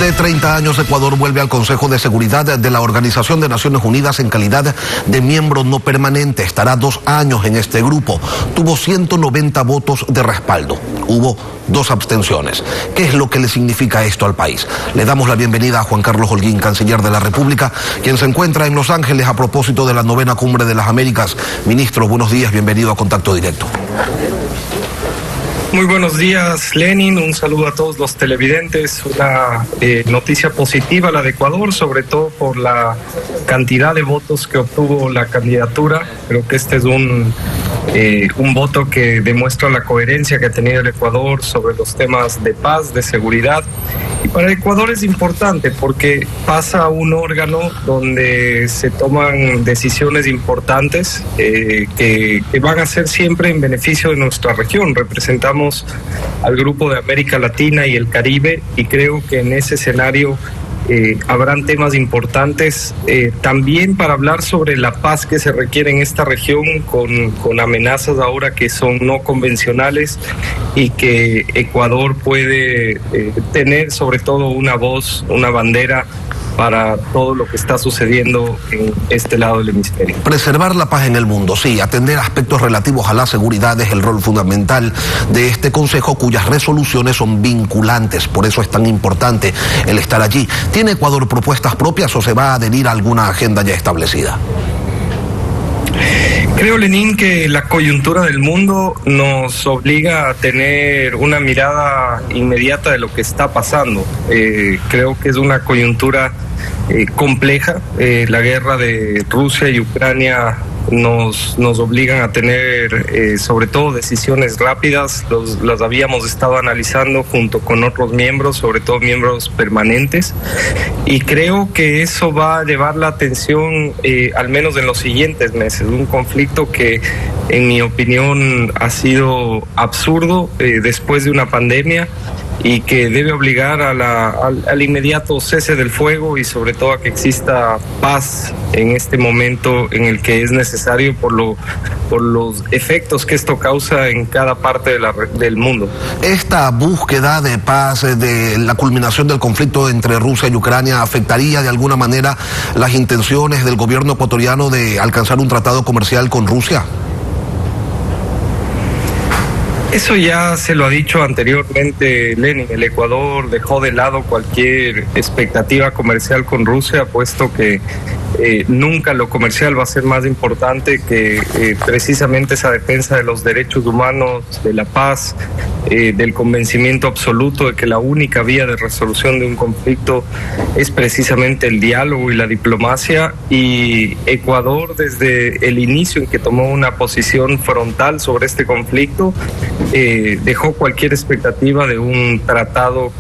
de 30 años, Ecuador vuelve al Consejo de Seguridad de la Organización de Naciones Unidas en calidad de miembro no permanente. Estará 2 años en este grupo. Tuvo 190 votos de respaldo. Hubo 2 abstenciones. ¿Qué es lo que le significa esto al país? Le damos la bienvenida a Juan Carlos Holguín, canciller de la República, quien se encuentra en Los Ángeles a propósito de la 9ª Cumbre de las Américas. Ministro, buenos días, bienvenido a Contacto Directo. Muy buenos días, Lenin. Un saludo a todos los televidentes. Una noticia positiva la de Ecuador, sobre todo por la cantidad de votos que obtuvo la candidatura. Creo que este es un voto que demuestra la coherencia que ha tenido el Ecuador sobre los temas de paz, de seguridad. Y para Ecuador es importante porque pasa a un órgano donde se toman decisiones importantes que van a ser siempre en beneficio de nuestra región. Representamos al grupo de América Latina y el Caribe y creo que en ese escenario habrán temas importantes también para hablar sobre la paz que se requiere en esta región con amenazas ahora que son no convencionales y que Ecuador puede tener sobre todo una voz, una bandera para todo lo que está sucediendo en este lado del hemisferio. Preservar la paz en el mundo, sí, atender aspectos relativos a la seguridad es el rol fundamental de este Consejo, cuyas resoluciones son vinculantes, por eso es tan importante el estar allí. ¿Tiene Ecuador propuestas propias o se va a adherir a alguna agenda ya establecida? Creo, Lenín, que la coyuntura del mundo nos obliga a tener una mirada inmediata de lo que está pasando. Creo que es una coyuntura compleja. La guerra de Rusia y Ucrania nos obligan a tener sobre todo decisiones rápidas. Las habíamos estado analizando junto con otros miembros, sobre todo miembros permanentes, y creo que eso va a llevar la atención al menos en los siguientes meses. Un conflicto que en mi opinión ha sido absurdo después de una pandemia y que debe obligar al inmediato cese del fuego y sobre todo a que exista paz en este momento en el que es necesario por los efectos que esto causa en cada parte del mundo. ¿Esta búsqueda de paz, de la culminación del conflicto entre Rusia y Ucrania, afectaría de alguna manera las intenciones del gobierno ecuatoriano de alcanzar un tratado comercial con Rusia? Eso ya se lo ha dicho anteriormente Lenin. El Ecuador dejó de lado cualquier expectativa comercial con Rusia, puesto que nunca lo comercial va a ser más importante que precisamente esa defensa de los derechos humanos, de la paz, del convencimiento absoluto de que la única vía de resolución de un conflicto es precisamente el diálogo y la diplomacia. Y Ecuador, desde el inicio en que tomó una posición frontal sobre este conflicto, dejó cualquier expectativa de un tratado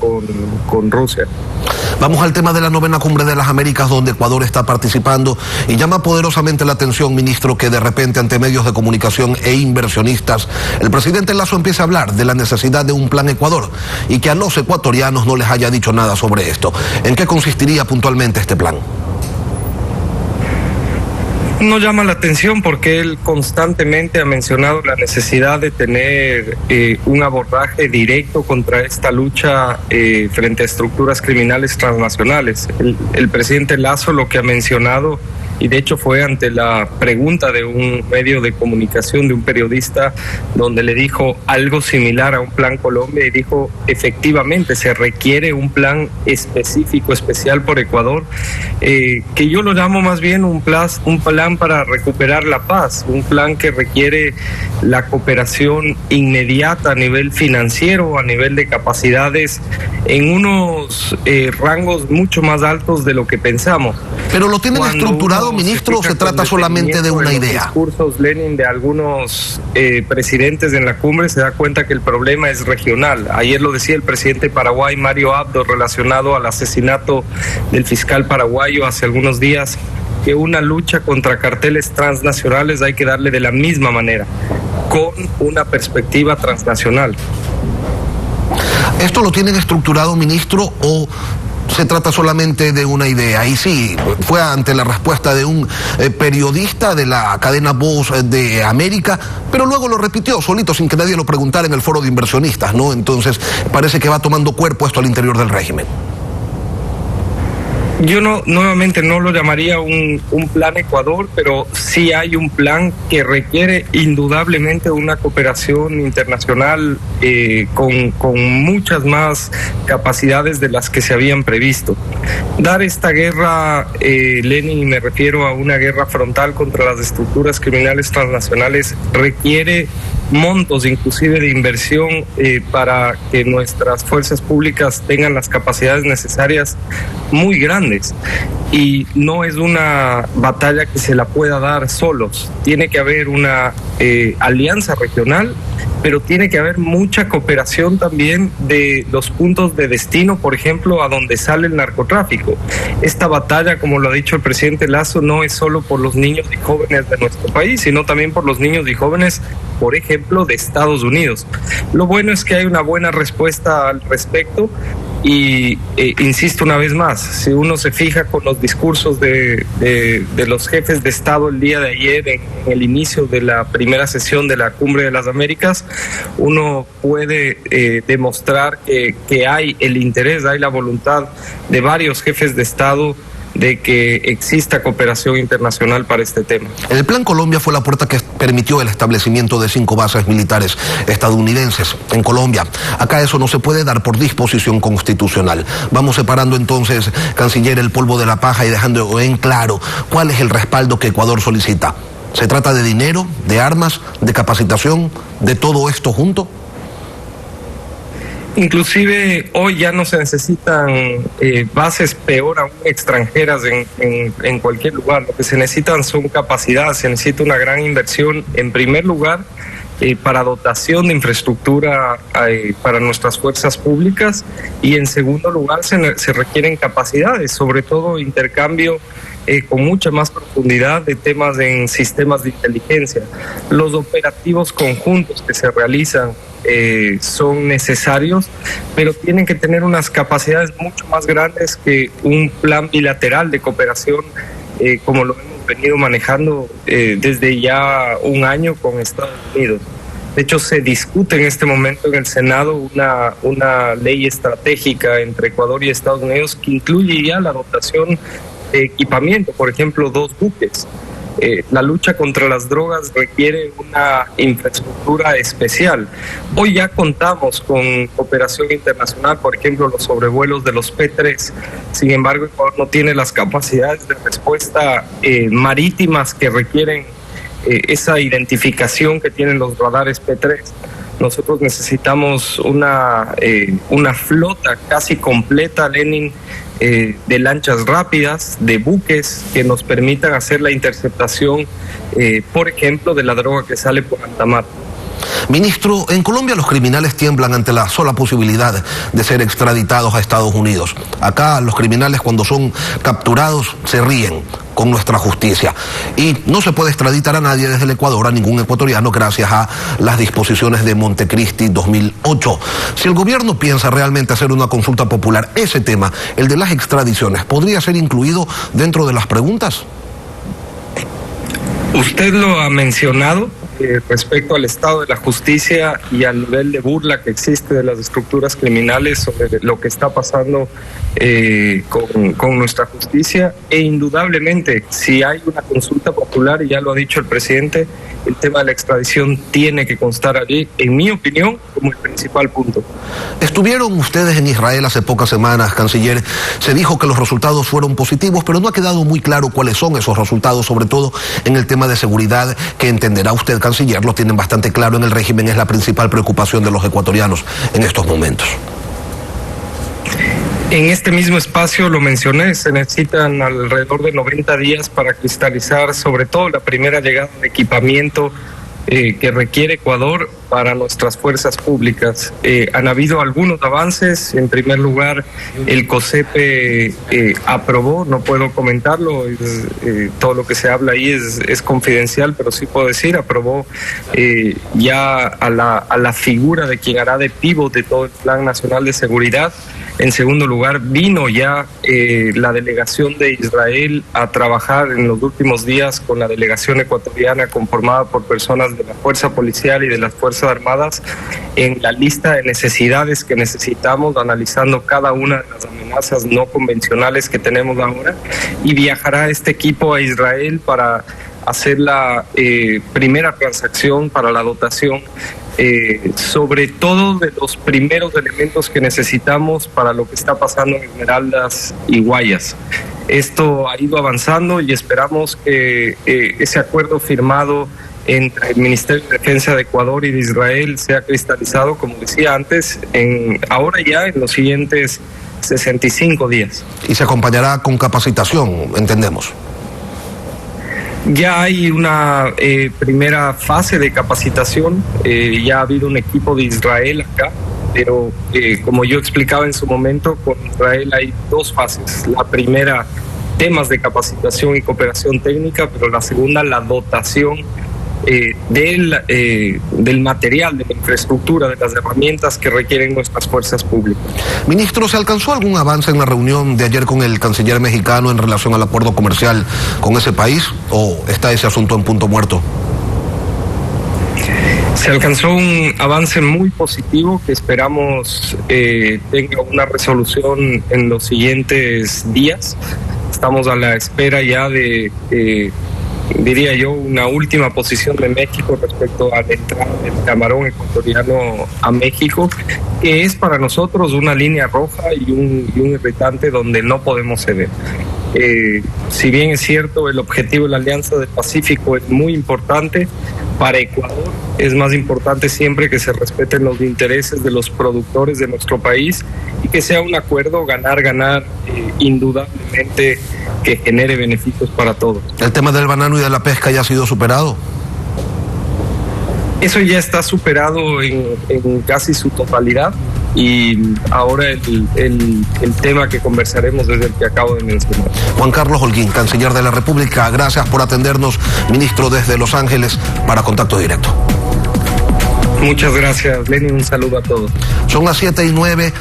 con Rusia. Vamos al tema de la 9ª Cumbre de las Américas, donde Ecuador está participando, y llama poderosamente la atención, ministro, que de repente ante medios de comunicación e inversionistas el presidente Lasso empiece a hablar de la necesidad de un plan Ecuador y que a los ecuatorianos no les haya dicho nada sobre esto. ¿En qué consistiría puntualmente este plan? No llama la atención porque él constantemente ha mencionado la necesidad de tener un abordaje directo contra esta lucha frente a estructuras criminales transnacionales. El presidente Lasso lo que ha mencionado, y de hecho fue ante la pregunta de un medio de comunicación, de un periodista, donde le dijo algo similar a un plan Colombia, y dijo efectivamente se requiere un plan específico, especial por Ecuador, que yo lo llamo más bien un plan para recuperar la paz, un plan que requiere la cooperación inmediata a nivel financiero, a nivel de capacidades, en unos rangos mucho más altos de lo que pensamos. ¿Pero lo tienen estructurado, ministro, o se trata solamente de una idea? Los discursos, Lenin, de algunos presidentes en la cumbre, se da cuenta que el problema es regional. Ayer lo decía el presidente de Paraguay, Mario Abdo, relacionado al asesinato del fiscal paraguayo hace algunos días, que una lucha contra carteles transnacionales hay que darle de la misma manera, con una perspectiva transnacional. ¿Esto lo tienen estructurado, ministro, o se trata solamente de una idea? Y sí, fue ante la respuesta de un periodista de la cadena Voz de América, pero luego lo repitió solito sin que nadie lo preguntara en el foro de inversionistas, ¿no? Entonces parece que va tomando cuerpo esto al interior del régimen. Yo nuevamente no lo llamaría un plan Ecuador, pero sí hay un plan que requiere indudablemente una cooperación internacional con muchas más capacidades de las que se habían previsto. Dar esta guerra, Lenin, y me refiero a una guerra frontal contra las estructuras criminales transnacionales, requiere montos inclusive de inversión para que nuestras fuerzas públicas tengan las capacidades necesarias muy grandes, y no es una batalla que se la pueda dar solos. Tiene que haber una alianza regional, pero tiene que haber mucha cooperación también de los puntos de destino, por ejemplo, a donde sale el narcotráfico. Esta batalla, como lo ha dicho el presidente Lasso, no es solo por los niños y jóvenes de nuestro país, sino también por los niños y jóvenes, por ejemplo, de Estados Unidos. Lo bueno es que hay una buena respuesta al respecto. Y insisto una vez más, si uno se fija con los discursos de los jefes de Estado el día de ayer en el inicio de la primera sesión de la Cumbre de las Américas, uno puede demostrar que hay el interés, hay la voluntad de varios jefes de Estado de que exista cooperación internacional para este tema. El Plan Colombia fue la puerta que permitió el establecimiento de 5 bases militares estadounidenses en Colombia. Acá eso no se puede dar por disposición constitucional. Vamos separando entonces, canciller, el polvo de la paja y dejando en claro cuál es el respaldo que Ecuador solicita. ¿Se trata de dinero, de armas, de capacitación, de todo esto junto? Inclusive hoy ya no se necesitan bases, peor aún, extranjeras en cualquier lugar. Lo que se necesitan son capacidades, se necesita una gran inversión, en primer lugar, para dotación de infraestructura para nuestras fuerzas públicas, y en segundo lugar se requieren capacidades, sobre todo intercambio con mucha más profundidad de temas en sistemas de inteligencia. Los operativos conjuntos que se realizan son necesarios, pero tienen que tener unas capacidades mucho más grandes que un plan bilateral de cooperación como lo hemos venido manejando desde ya un año con Estados Unidos. De hecho, se discute en este momento en el Senado una ley estratégica entre Ecuador y Estados Unidos que incluye ya la dotación de equipamiento, por ejemplo, 2 buques. La lucha contra las drogas requiere una infraestructura especial. Hoy ya contamos con cooperación internacional, por ejemplo, los sobrevuelos de los P-3. Sin embargo, Ecuador no tiene las capacidades de respuesta marítimas que requieren esa identificación que tienen los radares P-3. Nosotros necesitamos una flota casi completa, Lenin, de lanchas rápidas, de buques que nos permitan hacer la interceptación, por ejemplo, de la droga que sale por alta mar. Ministro, en Colombia los criminales tiemblan ante la sola posibilidad de ser extraditados a Estados Unidos. Acá los criminales, cuando son capturados, se ríen con nuestra justicia. Y no se puede extraditar a nadie desde el Ecuador, a ningún ecuatoriano, gracias a las disposiciones de Montecristi 2008. Si el gobierno piensa realmente hacer una consulta popular, ese tema, el de las extradiciones, ¿podría ser incluido dentro de las preguntas? Usted lo ha mencionado. Respecto al estado de la justicia y al nivel de burla que existe de las estructuras criminales sobre lo que está pasando con nuestra justicia, e indudablemente si hay una consulta popular, y ya lo ha dicho el presidente, el tema de la extradición tiene que constar allí, en mi opinión, como el principal punto. Estuvieron ustedes en Israel hace pocas semanas, canciller. Se dijo que los resultados fueron positivos, pero no ha quedado muy claro cuáles son esos resultados, sobre todo en el tema de seguridad, que entenderá usted, canciller, lo tienen bastante claro en el régimen, es la principal preocupación de los ecuatorianos en estos momentos. En este mismo espacio lo mencioné, se necesitan alrededor de 90 días para cristalizar sobre todo la primera llegada de equipamiento que requiere Ecuador para nuestras fuerzas públicas. Han habido algunos avances. En primer lugar, el COSEPE aprobó, no puedo comentarlo, todo lo que se habla ahí es confidencial, pero sí puedo decir, aprobó ya a la figura de quien hará de pívot de todo el Plan Nacional de Seguridad. En segundo lugar, vino ya la delegación de Israel a trabajar en los últimos días con la delegación ecuatoriana conformada por personas de la Fuerza Policial y de las Fuerzas Armadas en la lista de necesidades que necesitamos, analizando cada una de las amenazas no convencionales que tenemos ahora, y viajará este equipo a Israel para hacer la primera transacción para la dotación, sobre todo de los primeros elementos que necesitamos para lo que está pasando en Esmeraldas y Guayas. Esto ha ido avanzando y esperamos que ese acuerdo firmado entre el Ministerio de Defensa de Ecuador y de Israel sea cristalizado, como decía antes, ahora ya en los siguientes 65 días. Y se acompañará con capacitación, entendemos. Ya hay una primera fase de capacitación, ya ha habido un equipo de Israel acá, pero como yo explicaba en su momento, con Israel hay dos fases. La primera, temas de capacitación y cooperación técnica, pero la segunda, la dotación del material, de la infraestructura, de las herramientas que requieren nuestras fuerzas públicas. Ministro, ¿se alcanzó algún avance en la reunión de ayer con el canciller mexicano en relación al acuerdo comercial con ese país, o está ese asunto en punto muerto? Se alcanzó un avance muy positivo que esperamos tenga una resolución en los siguientes días. Estamos a la espera ya de diría yo, una última posición de México respecto a la entrada del camarón ecuatoriano a México, que es para nosotros una línea roja y un irritante donde no podemos ceder. Si bien es cierto, el objetivo de la Alianza del Pacífico es muy importante, para Ecuador es más importante siempre que se respeten los intereses de los productores de nuestro país y que sea un acuerdo ganar-ganar, indudablemente que genere beneficios para todos. ¿El tema del banano y de la pesca ya ha sido superado? Eso ya está superado en casi su totalidad, y ahora el tema que conversaremos es el que acabo de mencionar. Juan Carlos Holguín, canciller de la República, gracias por atendernos, ministro, desde Los Ángeles para Contacto Directo. Muchas gracias, Lenin, un saludo a todos. Son las 7:09.